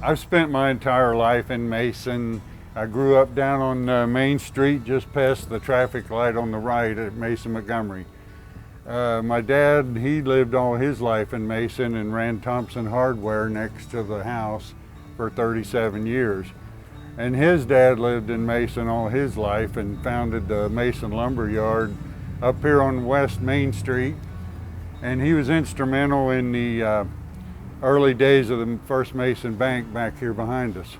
I've spent my entire life in Mason. I grew up down on Main Street, just past the traffic light on the right at Mason Montgomery. My dad, he lived all his life in Mason and ran Thompson Hardware next to the house for 37 years. And his dad lived in Mason all his life and founded the Mason Lumber Yard up here on West Main Street. And he was instrumental in the early days of the First Mason Bank back here behind us.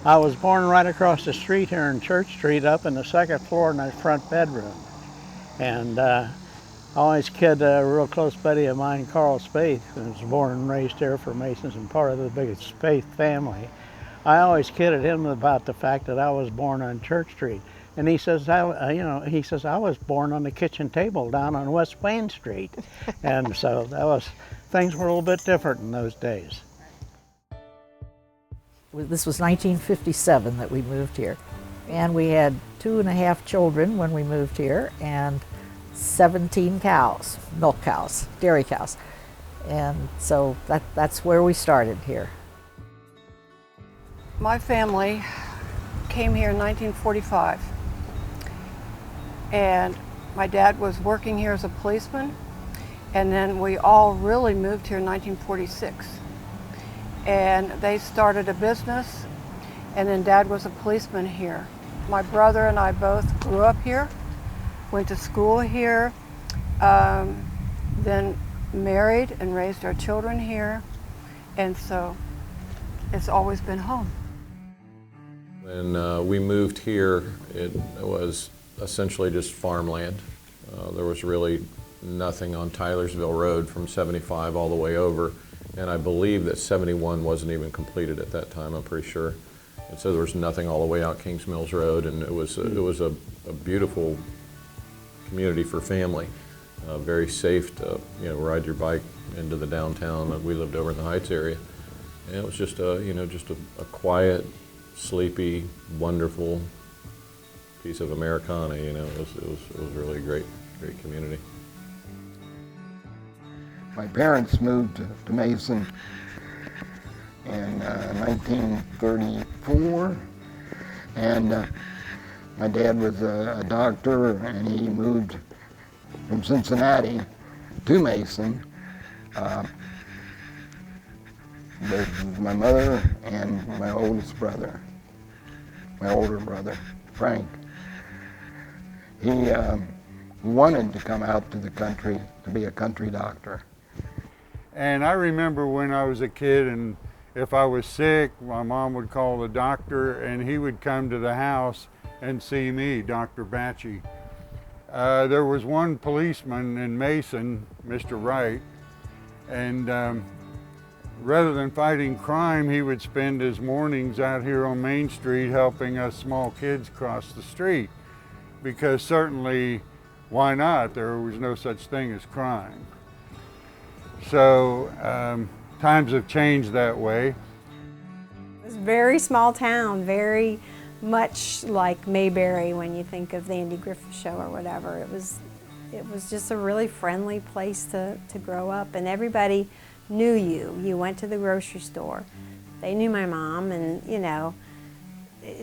I was born right across the street here in Church Street, up in the second floor in the front bedroom. And I always kid a real close buddy of mine, Carl Spaeth, who was born and raised here for Masons and part of the biggest Spaeth family. I always kidded him about the fact that I was born on Church Street. And he says, I was born on the kitchen table down on West Main Street. And so things were a little bit different in those days. This was 1957 that we moved here. And we had 2.5 children when we moved here and 17 cows, milk cows, dairy cows. And so that's where we started here. My family came here in 1945. And my dad was working here as a policeman, and then we all really moved here in 1946. And they started a business, and then Dad was a policeman here. My brother and I both grew up here, went to school here, then married and raised our children here, and so it's always been home. When we moved here, it was essentially just farmland. There was really nothing on Tylersville Road from 75 all the way over, and I believe that 71 wasn't even completed at that time, I'm pretty sure. And so there was nothing all the way out Kings Mills Road, and it was a beautiful community for family. Very safe to ride your bike into the downtown. We lived over in the Heights area, and it was just a quiet, sleepy, wonderful piece of Americana. It was really a great community. My parents moved to Mason in 1934, and my dad was a doctor, and he moved from Cincinnati to Mason with my mother and my oldest brother, my older brother, Frank. He wanted to come out to the country to be a country doctor. And I remember when I was a kid, and if I was sick, my mom would call the doctor, and he would come to the house and see me, Dr. Batchy. There was one policeman in Mason, Mr. Wright, and rather than fighting crime, he would spend his mornings out here on Main Street helping us small kids cross the street. Because certainly, why not? There was no such thing as crime. So times have changed that way. It was a very small town, very much like Mayberry when you think of the Andy Griffith Show or whatever. It was just a really friendly place to grow up, and everybody knew you. You went to the grocery store. They knew my mom, and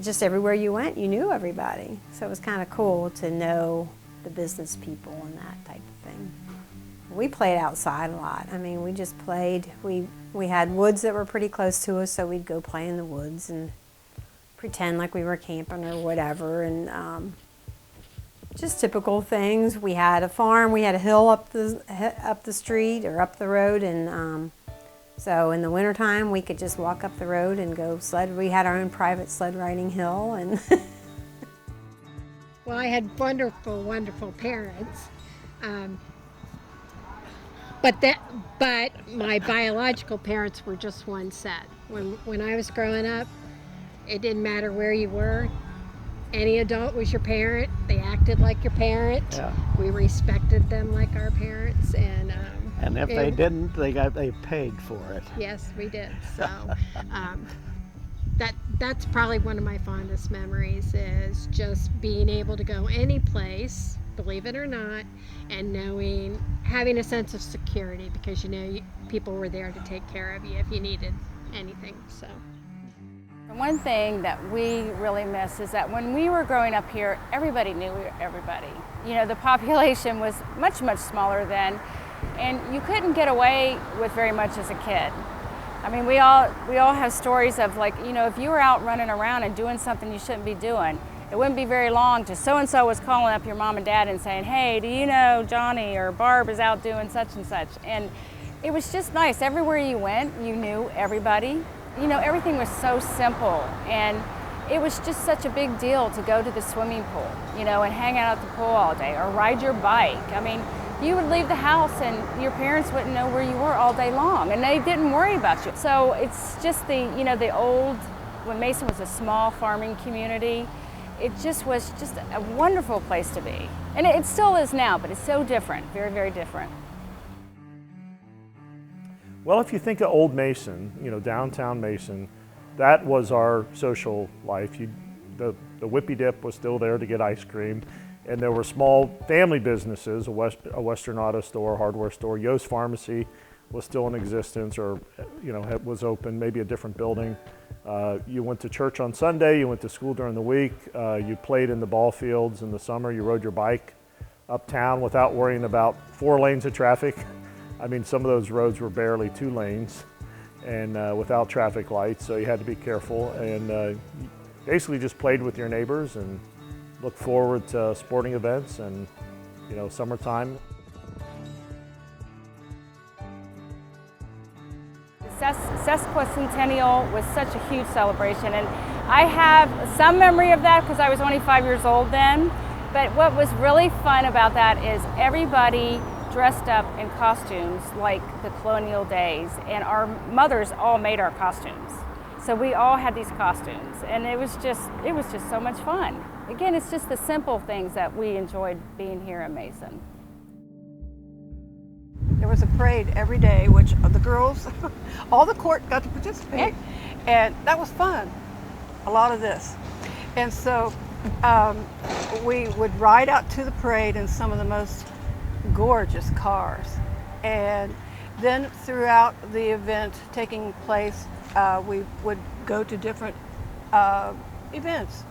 just everywhere you went, you knew everybody. So it was kind of cool to know the business people and that type of thing. We played outside a lot. I mean, we just played. We had woods that were pretty close to us, so we'd go play in the woods and pretend like we were camping or whatever, and just typical things. We had a farm. We had a hill up the street or up the road, and so in the wintertime, we could just walk up the road and go sled. We had our own private sled riding hill. And well, I had wonderful, wonderful parents. But my biological parents were just one set. When I was growing up, it didn't matter where you were. Any adult was your parent. They acted like your parent. Yeah. We respected them like our parents, and if they didn't, they paid for it. Yes, we did. So that's probably one of my fondest memories, is just being able to go any place, believe it or not, and having a sense of security, because people were there to take care of you if you needed anything. So. One thing that we really miss is that when we were growing up here, everybody knew everybody. You know, the population was much, much smaller then, and you couldn't get away with very much as a kid. I mean, we all have stories of, like, you know, if you were out running around and doing something you shouldn't be doing, it wouldn't be very long till so-and-so was calling up your mom and dad and saying, hey, do you know Johnny or Barb is out doing such and such? And it was just nice. Everywhere you went, you knew everybody. You know, everything was so simple, and it was just such a big deal to go to the swimming pool, you know, and hang out at the pool all day or ride your bike. I mean, you would leave the house and your parents wouldn't know where you were all day long, and they didn't worry about you. So it's just the old, when Mason was a small farming community, it just was just a wonderful place to be. And it still is now, but it's so different, very, very different. Well, if you think of Old Mason, you know, downtown Mason, that was our social life. The Whippy Dip was still there to get ice cream, and there were small family businesses, a Western Auto Store, hardware store. Yost Pharmacy was still in existence, or, you know, was open, maybe a different building. You went to church on Sunday, you went to school during the week, you played in the ball fields in the summer, you rode your bike uptown without worrying about 4 lanes of traffic. I mean, some of those roads were barely 2 lanes and without traffic lights, so you had to be careful, and basically just played with your neighbors and looked forward to sporting events and, you know, summertime. Bicentennial was such a huge celebration, and I have some memory of that because I was only 5 years old then. But what was really fun about that is everybody dressed up in costumes like the colonial days, and our mothers all made our costumes. So we all had these costumes, and it was just so much fun. Again, it's just the simple things that we enjoyed being here in Mason. There was a parade every day, which the girls, all the court got to participate, and that was fun, a lot of this. And so we would ride out to the parade in some of the most gorgeous cars. And then throughout the event taking place, we would go to different events.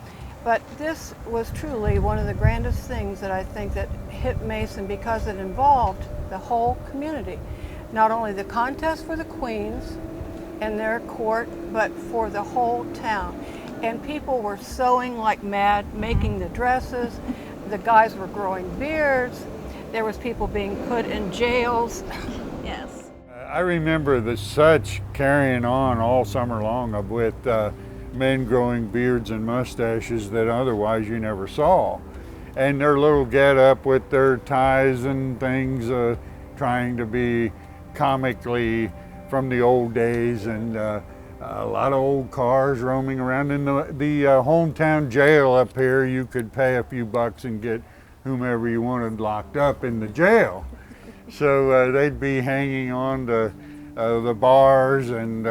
But this was truly one of the grandest things that I think that hit Mason, because it involved the whole community. Not only the contest for the queens and their court, but for the whole town. And people were sewing like mad, making the dresses. The guys were growing beards. There was people being put in jails. Yes. I remember such carrying on all summer long with men growing beards and mustaches that otherwise you never saw. And their little get up with their ties and things, trying to be comically from the old days, and a lot of old cars roaming around. In the hometown jail up here, you could pay a few bucks and get whomever you wanted locked up in the jail. So they'd be hanging on to the bars and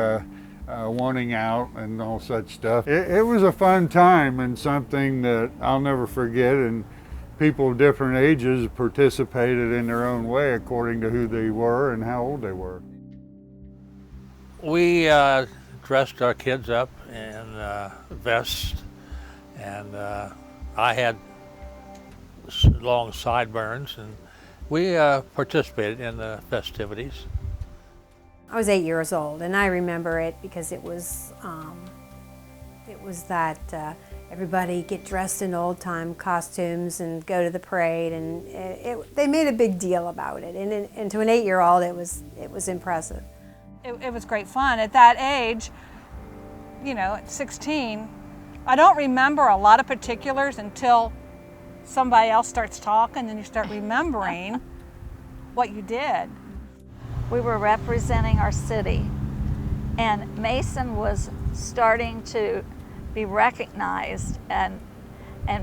wanting out and all such stuff. It was a fun time and something that I'll never forget, and people of different ages participated in their own way according to who they were and how old they were. We dressed our kids up in vests, and I had long sideburns, and we participated in the festivities. I was 8 years old, and I remember it because it was that everybody get dressed in old-time costumes and go to the parade, and they made a big deal about it. And to an 8-year-old, it was impressive. It was great fun. At that age, you know, at 16, I don't remember a lot of particulars until somebody else starts talking, and you start remembering what you did. We were representing our city, and Mason was starting to be recognized, and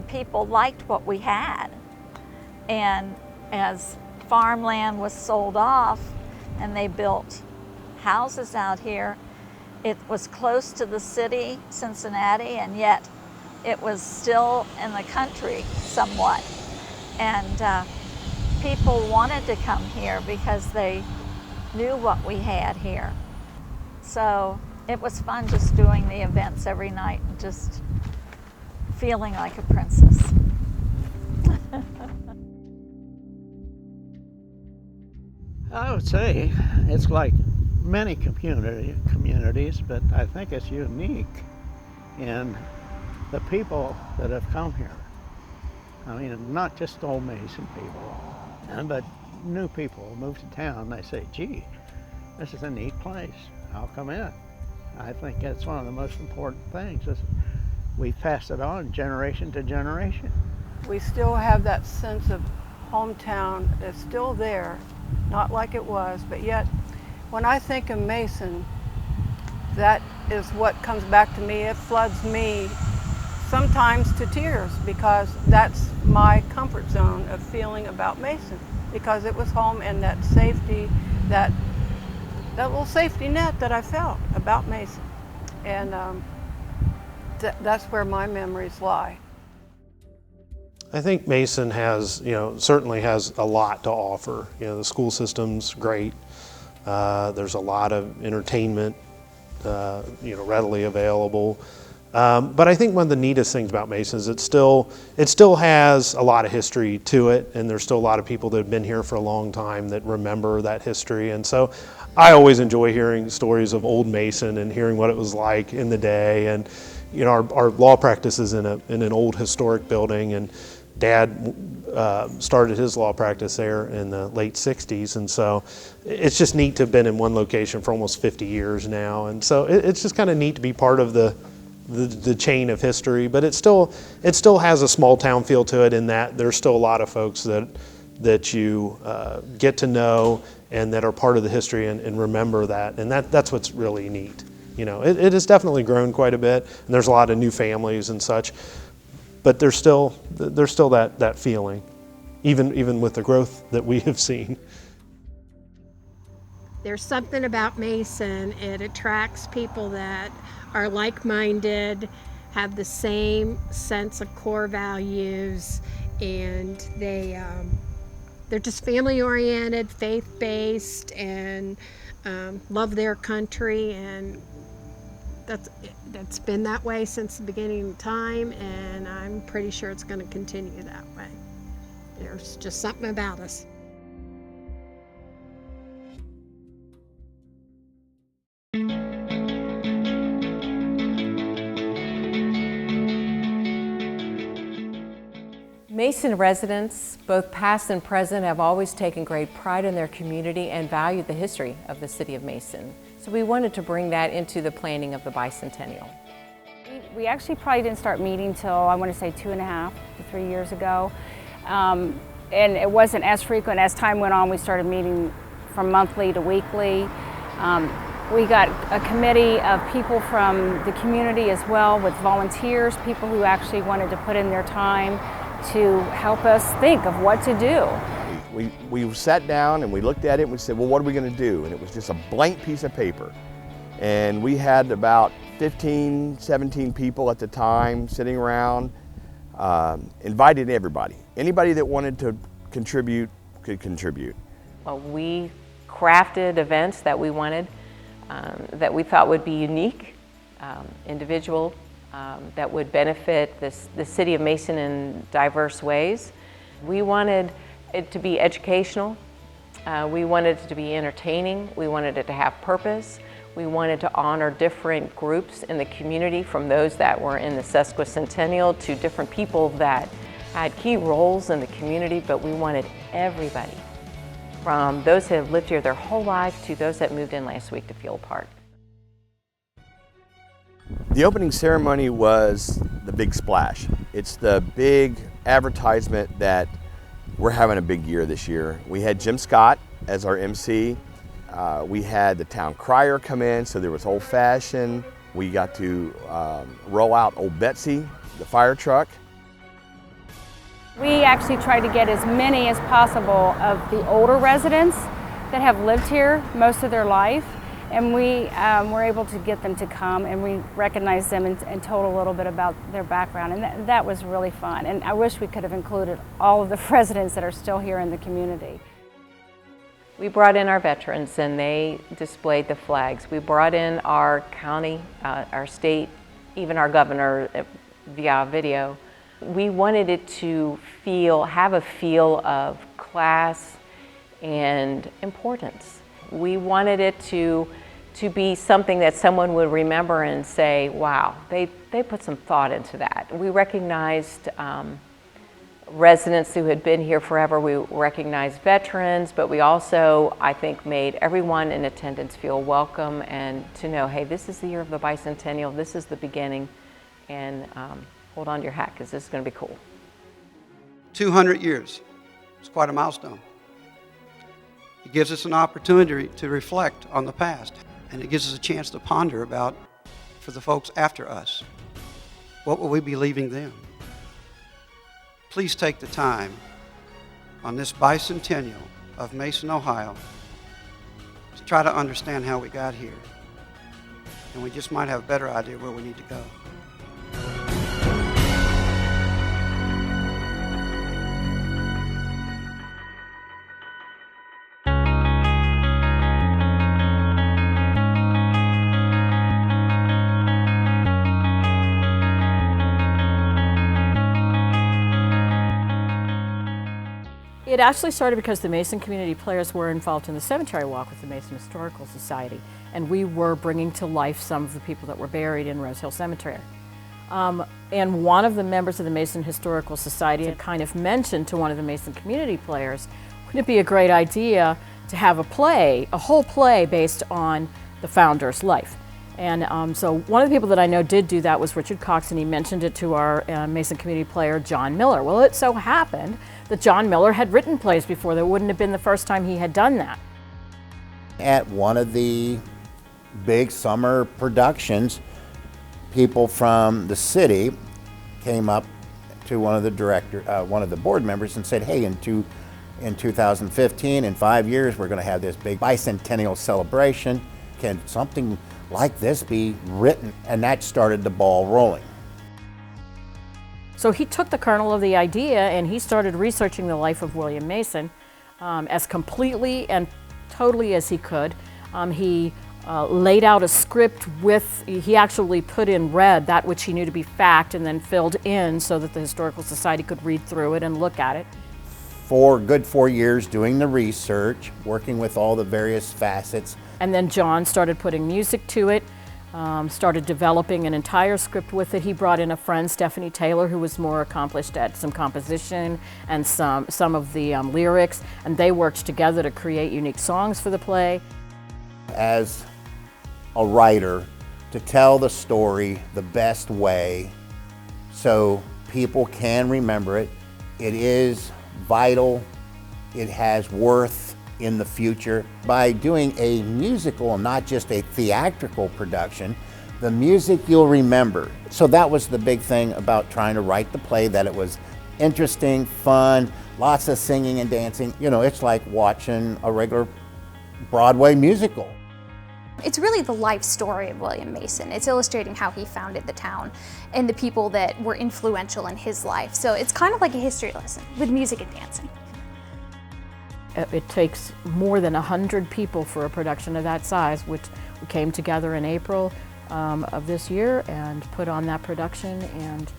people liked what we had. And as farmland was sold off and they built houses out here, it was close to the city, Cincinnati, and yet it was still in the country somewhat. And people wanted to come here because they knew what we had here. So it was fun just doing the events every night and just feeling like a princess. I would say it's like many communities, but I think it's unique in the people that have come here. I mean, not just old Mason people, but new people move to town. They say, gee, this is a neat place. I'll come in. I think that's one of the most important things is we pass it on generation to generation. We still have that sense of hometown that's still there, not like it was, but yet when I think of Mason, that is what comes back to me. It floods me sometimes to tears because that's my comfort zone of feeling about Mason, because it was home and that safety, that little safety net that I felt about Mason. And that's where my memories lie. I think Mason has, certainly has a lot to offer. The school system's great. There's a lot of entertainment, readily available. But I think one of the neatest things about Mason is it still has a lot of history to it, and there's still a lot of people that have been here for a long time that remember that history. And so I always enjoy hearing stories of old Mason and hearing what it was like in the day. And our law practice is in an old historic building, and Dad started his law practice there in the late 60s, and so it's just neat to have been in one location for almost 50 years now. And so it's just kind of neat to be part of the chain of history, but it still has a small town feel to it in that there's still a lot of folks that you get to know and that are part of the history and remember that, and that's what's really neat. It has definitely grown quite a bit, and there's a lot of new families and such, but there's still that feeling, even with the growth that we have seen. There's something about Mason. It attracts people that are like-minded, have the same sense of core values, and they're just family-oriented, faith-based, and love their country, and that's been that way since the beginning of time, and I'm pretty sure it's going to continue that way. There's just something about us. Mason residents, both past and present, have always taken great pride in their community and valued the history of the city of Mason. So we wanted to bring that into the planning of the Bicentennial. We actually probably didn't start meeting till, I want to say, 2.5 to 3 years ago. And it wasn't as frequent. As time went on, we started meeting from monthly to weekly. We got a committee of people from the community as well, with volunteers, people who actually wanted to put in their time to help us think of what to do. We sat down and we looked at it and we said, well, what are we going to do? And it was just a blank piece of paper. And we had about 15, 17 people at the time sitting around, invited everybody. Anybody that wanted to contribute could contribute. Well, we crafted events that we wanted, that we thought would be unique, individual, that would benefit the city of Mason in diverse ways. We wanted it to be educational. We wanted it to be entertaining. We wanted it to have purpose. We wanted to honor different groups in the community, from those that were in the Bicentennial to different people that had key roles in the community, but we wanted everybody, from those that have lived here their whole life to those that moved in last week, to feel a part. The opening ceremony was the big splash. It's the big advertisement that we're having a big year this year. We had Jim Scott as our MC. We had the town crier come in, so there was old fashioned. We got to roll out Old Betsy, the fire truck. We actually tried to get as many as possible of the older residents that have lived here most of their life, and we were able to get them to come, and we recognized them and told a little bit about their background, and that was really fun. And I wish we could have included all of the residents that are still here in the community. We brought in our veterans and they displayed the flags. We brought in our county, our state, even our governor via video. We wanted it to have a feel of class and importance. We wanted it to be something that someone would remember and say, wow, they put some thought into that. We recognized residents who had been here forever. We recognized veterans, but we also, I think, made everyone in attendance feel welcome and to know, hey, this is the year of the bicentennial, this is the beginning, and hold on to your hat because this is going to be cool. 200 years. It's quite a milestone. It gives us an opportunity to reflect on the past, and it gives us a chance to ponder about, for the folks after us, what will we be leaving them? Please take the time on this bicentennial of Mason, Ohio, to try to understand how we got here. And we just might have a better idea where we need to go. It actually started because the Mason community players were involved in the cemetery walk with the Mason Historical Society, and we were bringing to life some of the people that were buried in Rose Hill Cemetery. And one of the members of the Mason Historical Society had kind of mentioned to one of the Mason community players, wouldn't it be a great idea to have a whole play based on the founder's life? And so one of the people that I know did do that was Richard Cox, and he mentioned it to our Mason community player, John Miller. Well, it so happened that John Miller had written plays before. That wouldn't have been the first time he had done that. At one of the big summer productions, people from the city came up to one of the board members and said, hey, in 2015, in 5 years, we're going to have this big bicentennial celebration. Can something like this be written? And that started the ball rolling. So he took the kernel of the idea and he started researching the life of William Mason as completely and totally as he could. He laid out a script he actually put in red that which he knew to be fact and then filled in so that the Historical Society could read through it and look at it. For a good 4 years doing the research, working with all the various facets. And then John started putting music to it, started developing an entire script with it. He brought in a friend, Stephanie Taylor, who was more accomplished at some composition and some of the lyrics, and they worked together to create unique songs for the play. As a writer, to tell the story the best way so people can remember it, it is vital, it has worth in the future. By doing a musical and not just a theatrical production, the music you'll remember. So that was the big thing about trying to write the play, that it was interesting, fun, lots of singing and dancing. You know, it's like watching a regular Broadway musical. It's really the life story of William Mason. It's illustrating how he founded the town and the people that were influential in his life. So it's kind of like a history lesson with music and dancing. It takes more than 100 people for a production of that size, which we came together in April of this year and put on that production and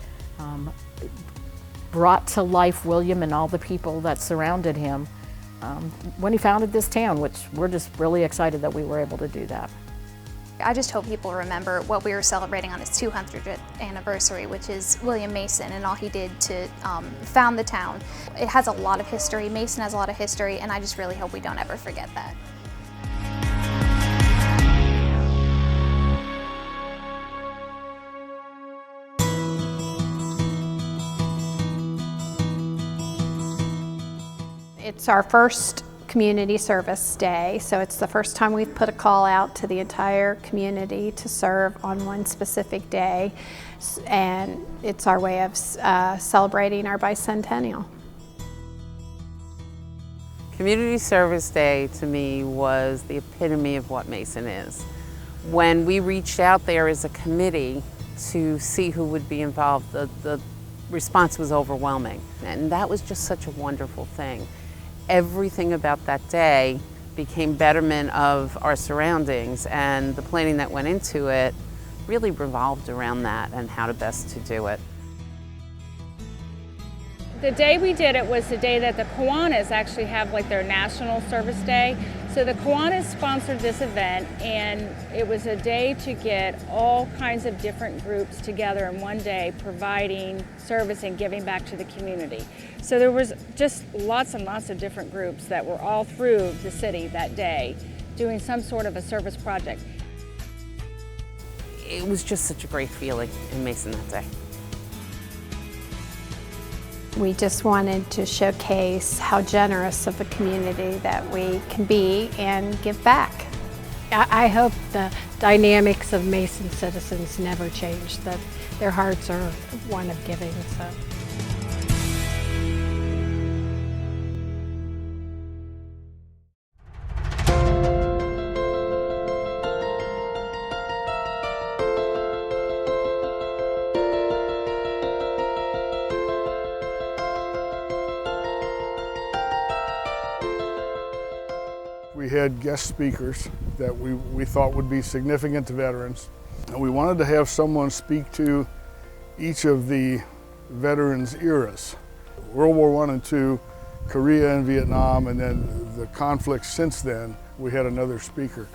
brought to life William and all the people that surrounded him when he founded this town, which we're just really excited that we were able to do that. I just hope people remember what we were celebrating on his 200th anniversary, which is William Mason and all he did to found the town. It has a lot of history. Mason has a lot of history, and I just really hope we don't ever forget that. It's our first community service day, so it's the first time we've put a call out to the entire community to serve on one specific day, and it's our way of celebrating our bicentennial. Community Service Day to me was the epitome of what Mason is. When we reached out there as a committee to see who would be involved, the response was overwhelming, and that was just such a wonderful thing. Everything about that day became betterment of our surroundings, and the planning that went into it really revolved around that and how to best to do it. The day we did it was the day that the Kiwanis actually have like their National Service Day. So the Kiwanis sponsored this event, and it was a day to get all kinds of different groups together in one day providing service and giving back to the community. So there was just lots and lots of different groups that were all through the city that day doing some sort of a service project. It was just such a great feeling in Mason that day. We just wanted to showcase how generous of a community that we can be and give back. I hope the dynamics of Mason citizens never change, that their hearts are one of giving. So. We had guest speakers that we thought would be significant to veterans. And we wanted to have someone speak to each of the veterans' eras. World War I and II, Korea and Vietnam, and then the conflicts since then, we had another speaker.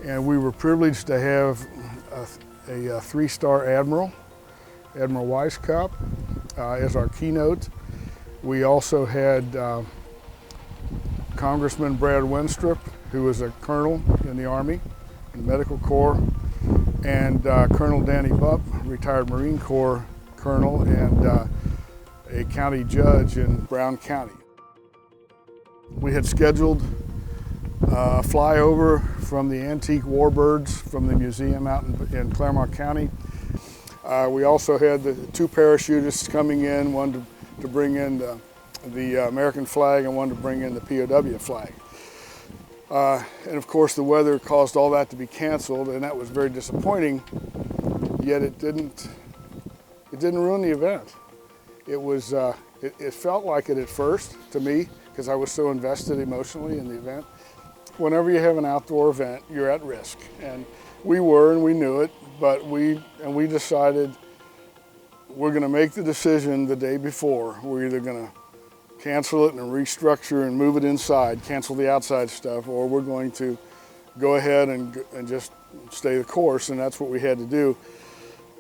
And we were privileged to have a three-star admiral, Admiral Weisskopf, as our keynote. We also had Congressman Brad Wenstrup, who was a colonel in the Army, in the Medical Corps, and Colonel Danny Bupp, retired Marine Corps colonel and a county judge in Brown County. We had scheduled a flyover from the antique warbirds from the museum out in Claremont County. We also had the two parachutists coming in, one to bring in the American flag and one to bring in the POW flag. And of course the weather caused all that to be canceled, and that was very disappointing, yet it didn't ruin the event. It felt like it at first to me, because I was so invested emotionally in the event. Whenever you have an outdoor event, you're at risk, and we were, and we knew it, but we decided we're going to make the decision the day before. We're either going to cancel it and restructure and move it inside, cancel the outside stuff, or we're going to go ahead and just stay the course, and that's what we had to do.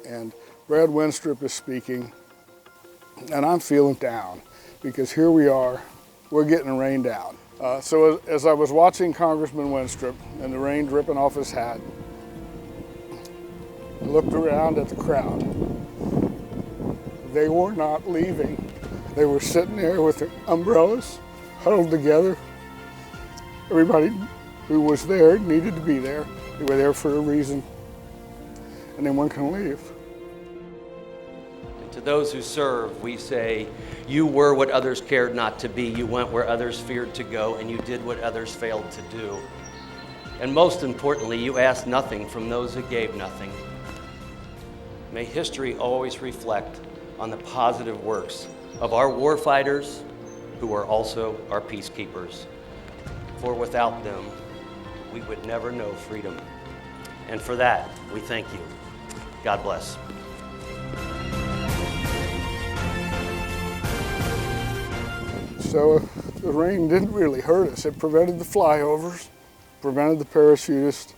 And Brad Wenstrup is speaking, and I'm feeling down, because here we are, we're getting rained out. So as I was watching Congressman Wenstrup and the rain dripping off his hat, I looked around at the crowd. They were not leaving. They were sitting there with their umbrellas huddled together. Everybody who was there needed to be there. They were there for a reason, and they weren't going to leave. And to those who serve, we say, you were what others cared not to be. You went where others feared to go, and you did what others failed to do. And most importantly, you asked nothing from those who gave nothing. May history always reflect on the positive works of our warfighters, who are also our peacekeepers. For without them, we would never know freedom. And for that, we thank you. God bless. So the rain didn't really hurt us. It prevented the flyovers, prevented the parachutists,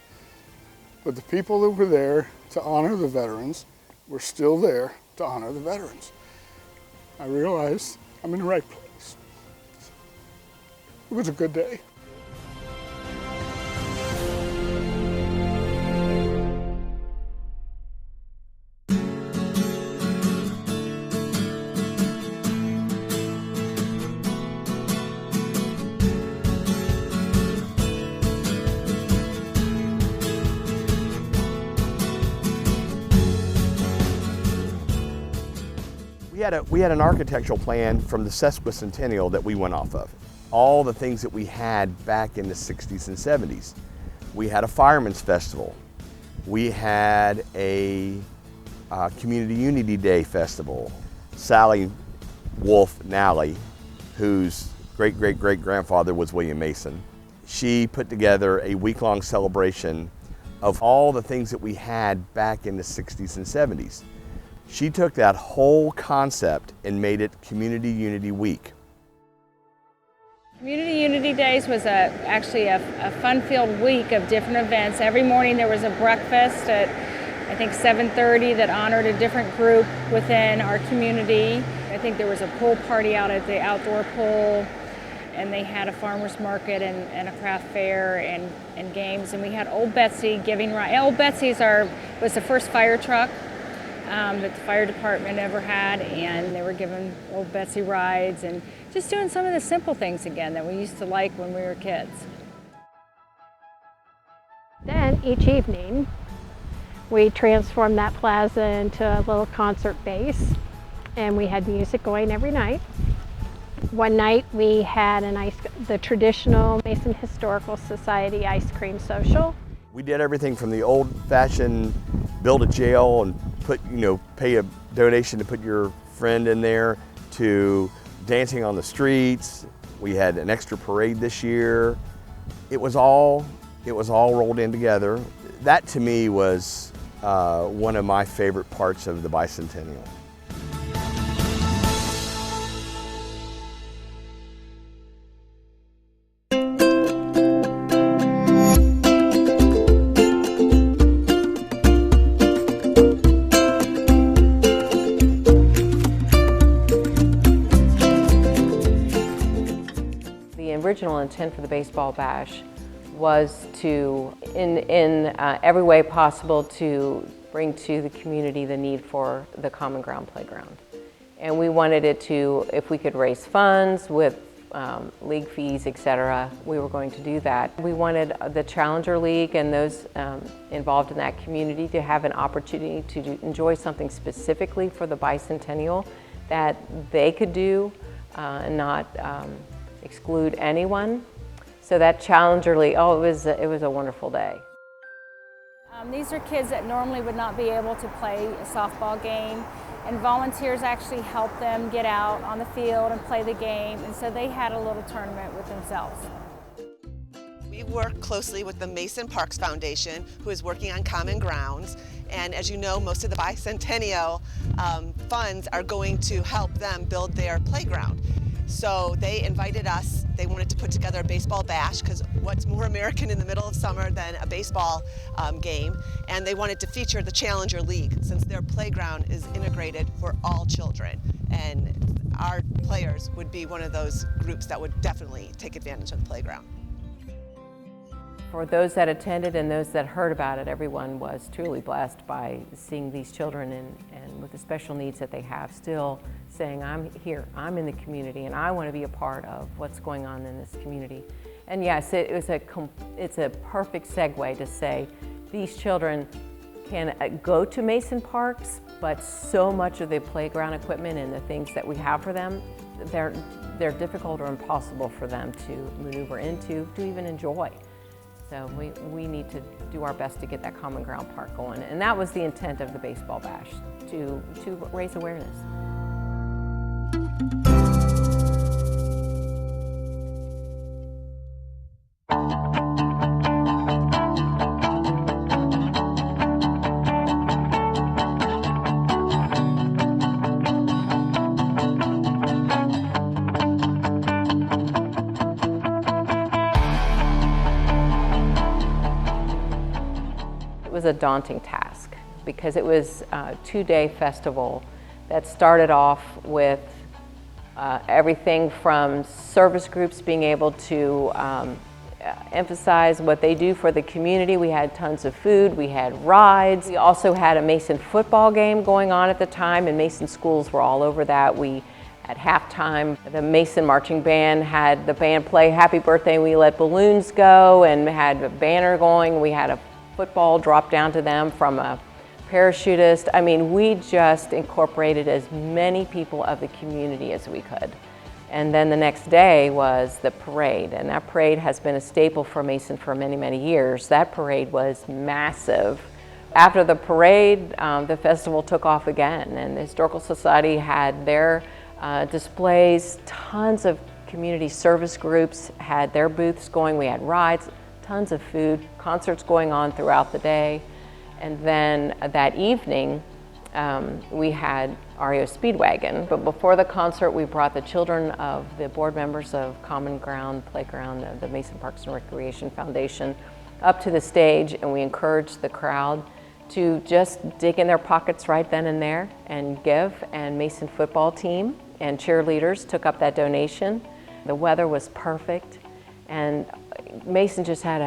but the people that were there to honor the veterans were still there to honor the veterans. I realized I'm in the right place. It was a good day. We had an architectural plan from the Bicentennial that we went off of. All the things that we had back in the 60s and 70s. We had a fireman's festival. We had a Community Unity Day festival. Sally Wolf Nally, whose great-great-great-grandfather was William Mason, she put together a week-long celebration of all the things that we had back in the 60s and 70s. She took that whole concept and made it Community Unity Week. Community Unity Days was actually a fun-filled week of different events. Every morning there was a breakfast at, I think, 7:30 that honored a different group within our community. I think there was a pool party out at the outdoor pool, and they had a farmer's market and a craft fair and games. And we had Old Betsy giving rides. Old Betsy's was the first fire truck that the fire department ever had, and they were giving Old Betsy rides and just doing some of the simple things again that we used to like when we were kids. Then each evening, we transformed that plaza into a little concert base, and we had music going every night. One night we had the traditional Mason Historical Society ice cream social. We did everything from the old-fashioned build a jail and pay a donation to put your friend in there, to dancing on the streets. We had an extra parade this year. It was all rolled in together. That to me was one of my favorite parts of the Bicentennial. The original intent for the baseball bash was to, in every way possible, to bring to the community the need for the common ground playground. And we wanted it to, if we could raise funds with league fees, etc., we were going to do that. We wanted the Challenger League and those involved in that community to have an opportunity to enjoy something specifically for the Bicentennial that they could do and not exclude anyone. So that Challenger League, it was a wonderful day. These are kids that normally would not be able to play a softball game, and volunteers actually helped them get out on the field and play the game, and so they had a little tournament with themselves. We work closely with the Mason Parks Foundation, who is working on common grounds, and as you know, most of the Bicentennial funds are going to help them build their playground. So they invited us. They wanted to put together a baseball bash, because what's more American in the middle of summer than a baseball game, and they wanted to feature the Challenger League, since their playground is integrated for all children, and our players would be one of those groups that would definitely take advantage of the playground. For those that attended and those that heard about it, everyone was truly blessed by seeing these children and with the special needs that they have still saying, I'm here, I'm in the community, and I want to be a part of what's going on in this community. And yes, it's a perfect segue to say these children can go to Mason Parks, but so much of the playground equipment and the things that we have for them, they're difficult or impossible for them to maneuver into, to even enjoy. So we need to do our best to get that common ground park going. And that was the intent of the baseball bash, to raise awareness. It was a daunting task because it was a two-day festival that started off with everything from service groups being able to emphasize what they do for the community. We had tons of food, we had rides. We also had a Mason football game going on at the time, and Mason schools were all over that. We at halftime, the Mason marching band had the band play Happy Birthday, and we let balloons go and had a banner going. We had a football drop down to them from a parachutist. I mean, we just incorporated as many people of the community as we could. And then the next day was the parade, and that parade has been a staple for Mason for many, many years. That parade was massive. After the parade, the festival took off again, and the Historical Society had their displays. Tons of community service groups had their booths going. We had rides, tons of food, concerts going on throughout the day. And then that evening, we had REO Speedwagon. But before the concert, we brought the children of the board members of Common Ground Playground, the Mason Parks and Recreation Foundation, up to the stage, and we encouraged the crowd to just dig in their pockets right then and there and give. And Mason football team and cheerleaders took up that donation. The weather was perfect, and Mason just had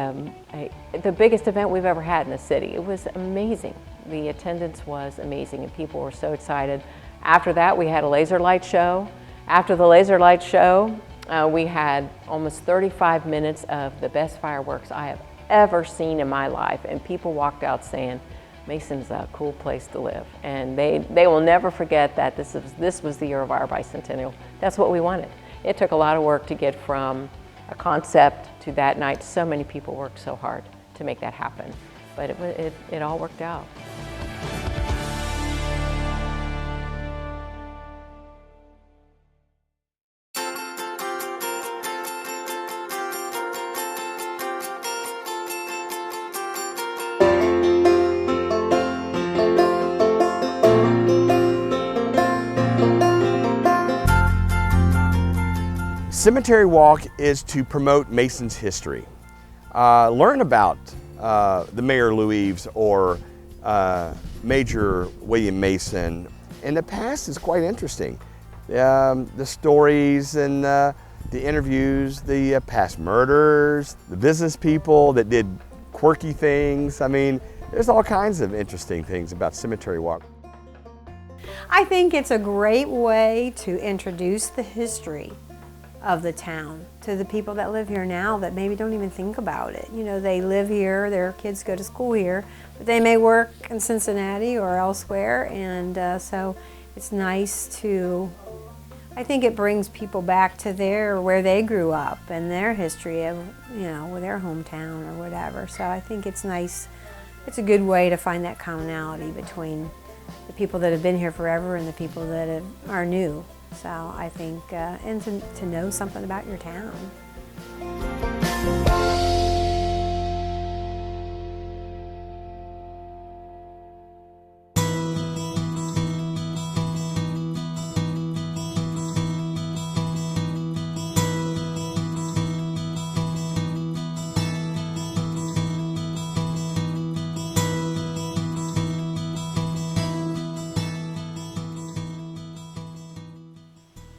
the biggest event we've ever had in the city. It was amazing. The attendance was amazing, and people were so excited. After that, we had a laser light show. After the laser light show, we had almost 35 minutes of the best fireworks I have ever seen in my life, and people walked out saying, Mason's a cool place to live. And they will never forget that this was the year of our bicentennial. That's what we wanted. It took a lot of work to get from a concept to that night. So many people worked so hard to make that happen, but it all worked out. Cemetery Walk is to promote Mason's history. Learn about the Mayor Louise or Major William Mason. And the past is quite interesting. The stories and the interviews, the past murders, the business people that did quirky things. I mean, there's all kinds of interesting things about Cemetery Walk. I think it's a great way to introduce the history of the town to the people that live here now that maybe don't even think about it. You know, they live here, their kids go to school here, but they may work in Cincinnati or elsewhere, and so it's nice to, I think it brings people back to where they grew up and their history of, you know, with their hometown or whatever. So I think it's nice, it's a good way to find that commonality between the people that have been here forever and the people that are new. So I think, and to know something about your town.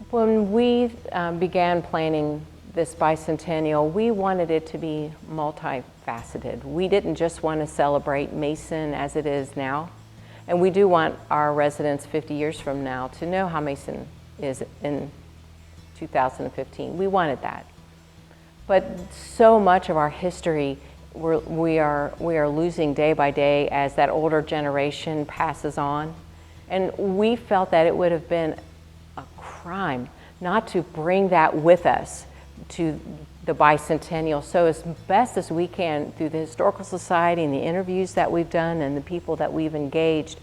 When we began planning this bicentennial, we wanted it to be multifaceted. We didn't just want to celebrate Mason as it is now, and we do want our residents 50 years from now to know how Mason is in 2015. We wanted that. But so much of our history we are losing day by day as that older generation passes on, and we felt that it would have been a crime not to bring that with us to the bicentennial. So as best as we can, through the Historical Society and the interviews that we've done and the people that we've engaged,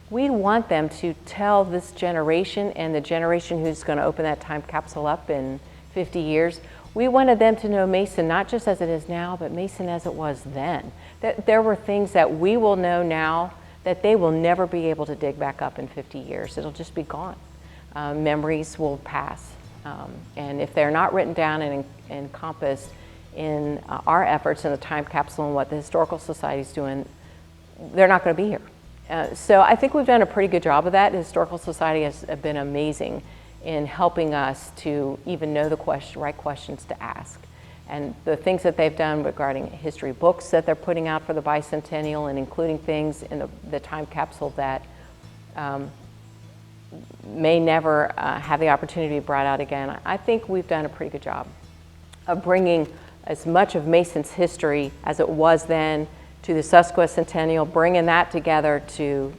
we want them to tell this generation and the generation who's going to open that time capsule up in 50 years, we wanted them to know Mason not just as it is now, but Mason as it was then. That there were things that we will know now that they will never be able to dig back up in 50 years. It'll just be gone. Memories will pass. And if they're not written down and encompassed in our efforts in the time capsule and what the Historical Society is doing, they're not going to be here. So I think we've done a pretty good job of that. The Historical Society has been amazing in helping us to even know the right questions to ask. And the things that they've done regarding history books that they're putting out for the bicentennial and including things in the time capsule that may never have the opportunity to be brought out again. I think we've done a pretty good job of bringing as much of Mason's history as it was then to the Sesquicentennial, bringing that together to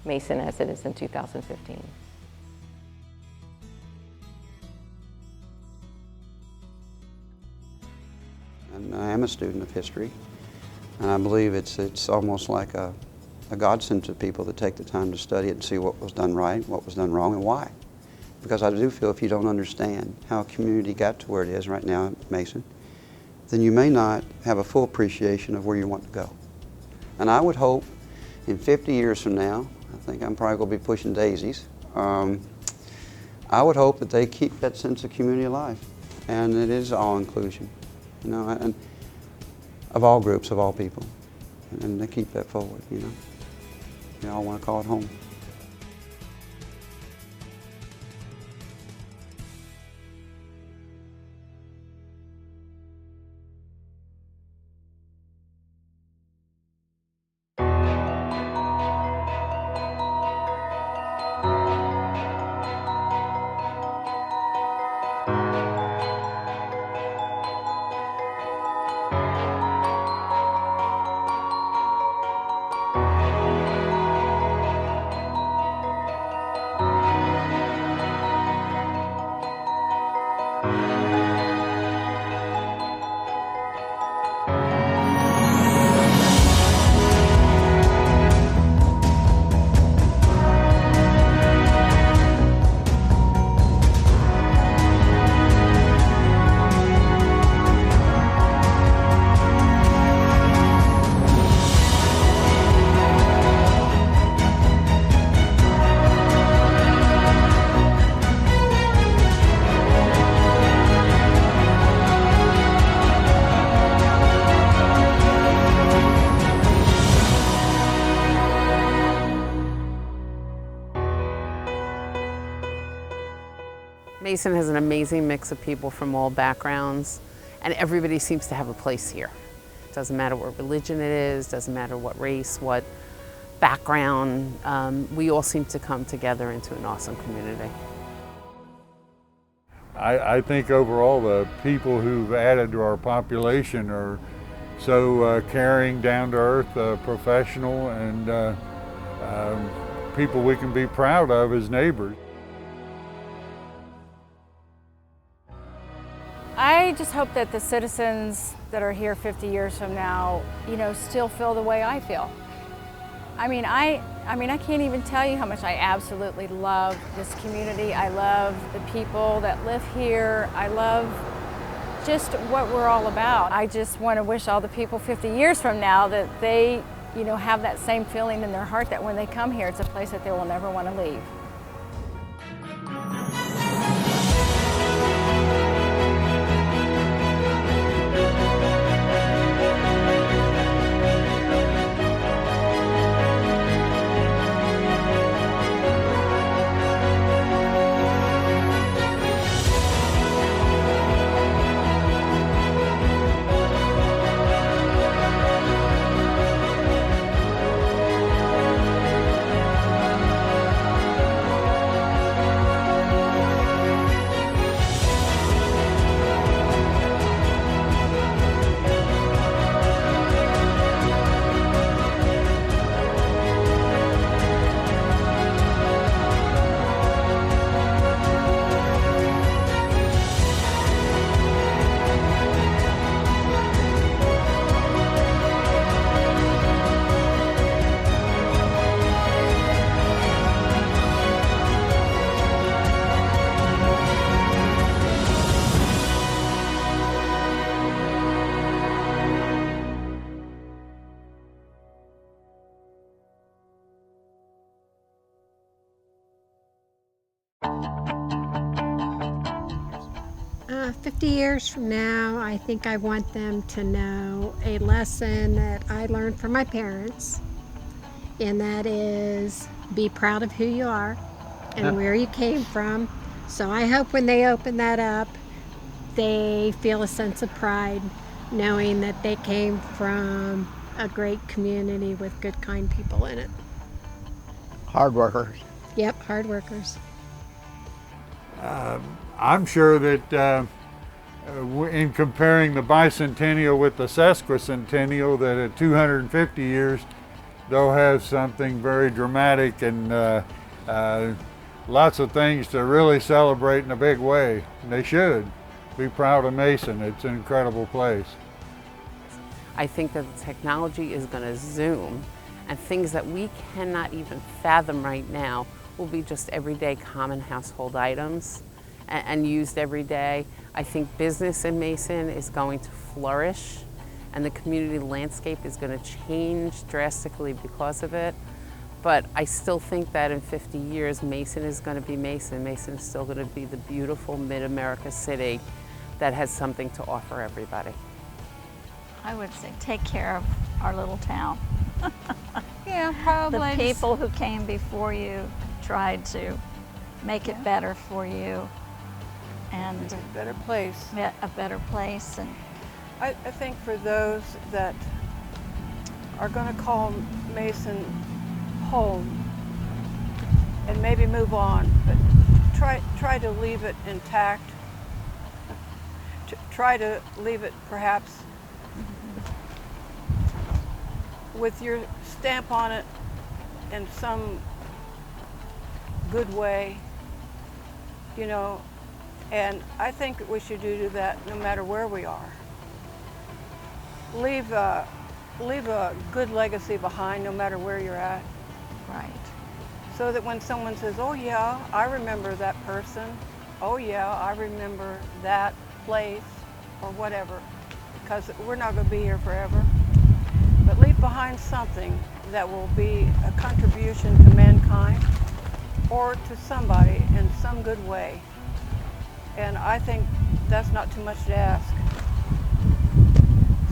Mason as it is in 2015. And I am a student of history, and I believe it's almost like a godsend to people that take the time to study it and see what was done right, what was done wrong, and why. because I do feel if you don't understand how a community got to where it is right now at Mason, then you may not have a full appreciation of where you want to go. And I would hope in 50 years from now, I think I'm probably going to be pushing daisies, I would hope that they keep that sense of community alive. And it is all inclusion, you know, and of all groups, of all people. And they keep that forward, you know. They all want to call it home. Mason has an amazing mix of people from all backgrounds, and everybody seems to have a place here. Doesn't matter what religion it is, doesn't matter what race, what background, we all seem to come together into an awesome community. I think overall the people who've added to our population are so caring, down to earth, professional, and people we can be proud of as neighbors. I just hope that the citizens that are here 50 years from now, you know, still feel the way I feel. I mean, I can't even tell you how much I absolutely love this community. I love the people that live here. I love just what we're all about. I just want to wish all the people 50 years from now that they, you know, have that same feeling in their heart that when they come here, it's a place that they will never want to leave. Uh, 50 years from now, I think I want them to know a lesson that I learned from my parents, and that is be proud of who you are and where you came from. So I hope when they open that up, they feel a sense of pride knowing that they came from a great community with good, kind people in it. Hard workers. Yep, hard workers. I'm sure that in comparing the bicentennial with the sesquicentennial, that at 250 years, they'll have something very dramatic and lots of things to really celebrate in a big way. And they should be proud of Mason. It's an incredible place. I think that the technology is going to zoom, and things that we cannot even fathom right now will be just everyday common household items and used every day. I think business in Mason is going to flourish, and the community landscape is going to change drastically because of it. But I still think that in 50 years, Mason is going to be Mason. Mason is still going to be the beautiful mid-America city that has something to offer everybody. I would say take care of our little town. Yeah, probably. The people who came before you tried to make it better for you, and a better place. A better place. And I think for those that are going to call Mason home and maybe move on, but try to leave it intact. Try to leave it perhaps with your stamp on it in some good way, you know, and I think that we should do that no matter where we are. Leave a good legacy behind no matter where you're at. Right. So that when someone says, oh yeah, I remember that person, oh yeah, I remember that place, or whatever, because we're not going to be here forever. But leave behind something that will be a contribution to mankind or to somebody in some good way. And I think that's not too much to ask.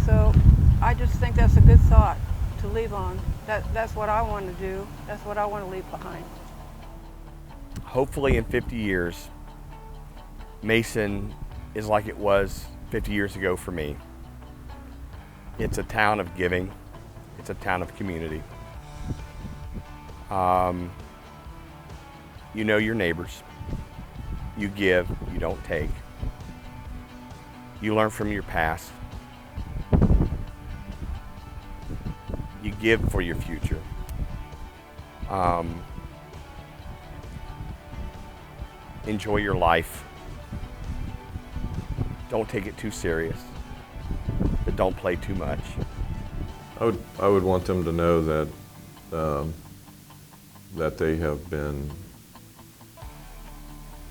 So I just think that's a good thought to leave on. That's what I want to do. That's what I want to leave behind. Hopefully in 50 years, Mason is like it was 50 years ago for me. It's a town of giving. It's a town of community. You know your neighbors. You give, you don't take. You learn from your past. You give for your future. Enjoy your life. Don't take it too serious, but don't play too much. I would want them to know that that they have been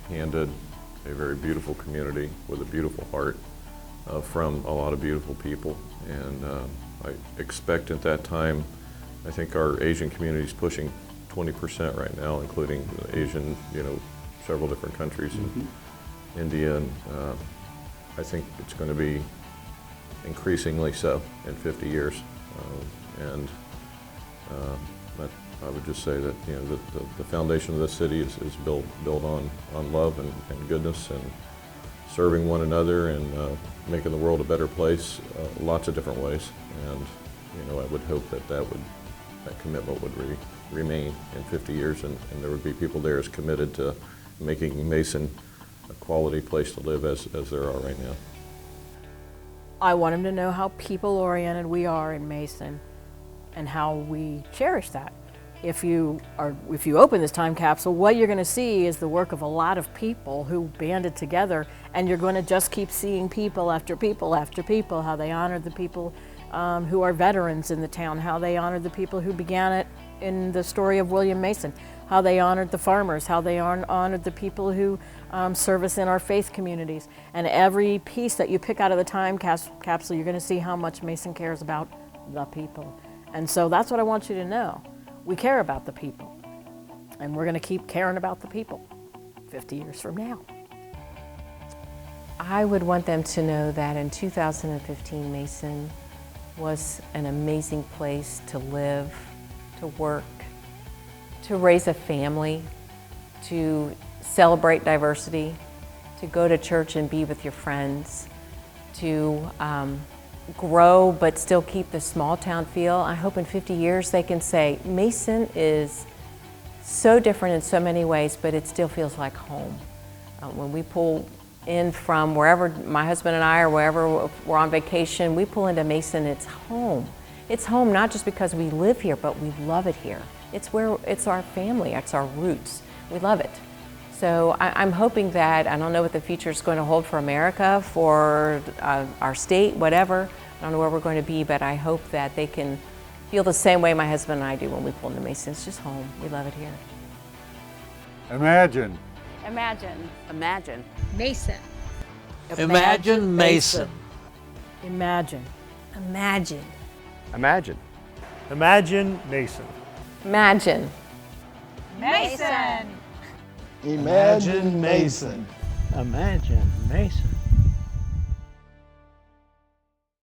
handed a very beautiful community with a beautiful heart from a lot of beautiful people, and I expect at that time, I think our Asian community is pushing 20% right now, including Asian, several different countries, India, and I think it's going to be increasingly so in 50 years. I would just say that the foundation of this city is built on love and goodness and serving one another and making the world a better place, lots of different ways. And I would hope that commitment would remain in 50 years, and there would be people there as committed to making Mason a quality place to live as there are right now. I want them to know how people-oriented we are in Mason and how we cherish that. If you open this time capsule, what you're going to see is the work of a lot of people who banded together, and you're going to just keep seeing people after people after people, how they honored the people who are veterans in the town, how they honored the people who began it in the story of William Mason, how they honored the farmers, how they honored the people who service in our faith communities. And every piece that you pick out of the time capsule, you're going to see how much Mason cares about the people. And so that's what I want you to know. We care about the people, and we're going to keep caring about the people 50 years from now. I would want them to know that in 2015, Mason was an amazing place to live, to work, to raise a family, to celebrate diversity, to go to church and be with your friends, to grow but still keep the small town feel. I hope in 50 years they can say, Mason is so different in so many ways, but it still feels like home. When we pull in from wherever my husband and I or wherever we're on vacation, we pull into Mason, it's home. It's home not just because we live here, but we love it here. It's our family, it's our roots. We love it. So I'm hoping that, I don't know what the future is going to hold for America, for our state, whatever. I don't know where we're going to be, but I hope that they can feel the same way my husband and I do when we pull into Mason. It's just home. We love it here. Imagine. Imagine. Imagine. Mason. Imagine Mason. Imagine. Imagine. Imagine. Imagine Mason. Imagine. Mason. Imagine Mason. Imagine Mason.